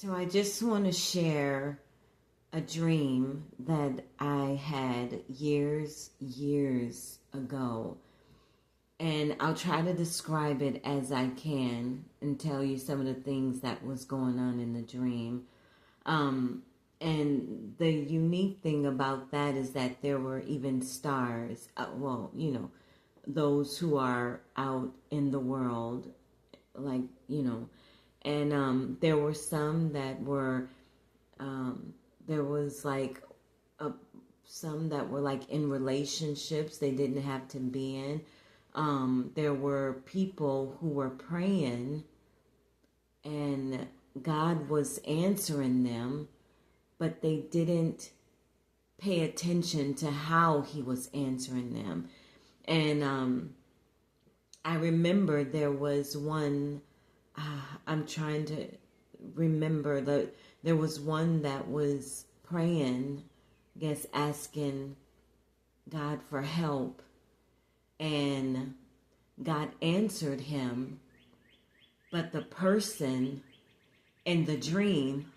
So I just want to share a dream that I had years ago. And I'll try to describe it as I can and tell you some of the things that was going on in the dream. Um, and the unique thing about that is that there were even stars. Those who are out in the world, like, and there were some that were, there was like a, some that were like in relationships they didn't have to be in. There were people who were praying and God was answering them, but they didn't pay attention to how he was answering them. And I remember there was one, I'm trying to remember, there was one that was praying, I guess asking God for help, and God answered him, but the person in the dream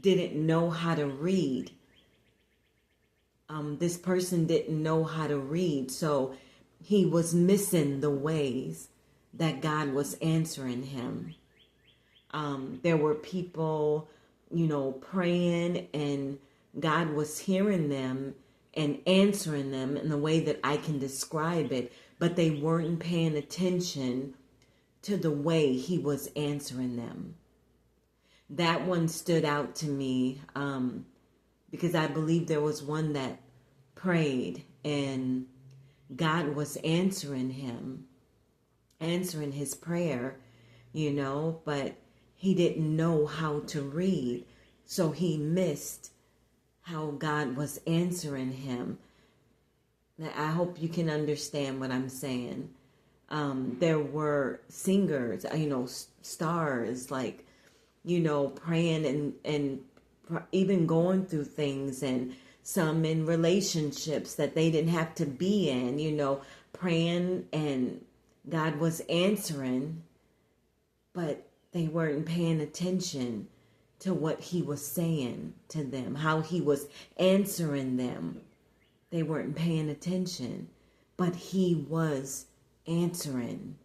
didn't know how to read. This person didn't know how to read, so he was missing the ways that God was answering him. There were people, praying, and God was hearing them and answering them in the way that I can describe it, but they weren't paying attention to the way he was answering them. That one stood out to me because I believe there was one that prayed and God was answering him, answering his prayer, but he didn't know how to read. So he missed how God was answering him. I hope you can understand what I'm saying. There were singers, stars, like, praying and even going through things, and some in relationships that they didn't have to be in, praying, and God was answering, but they weren't paying attention to what he was saying to them, how he was answering them. They weren't paying attention, but he was answering.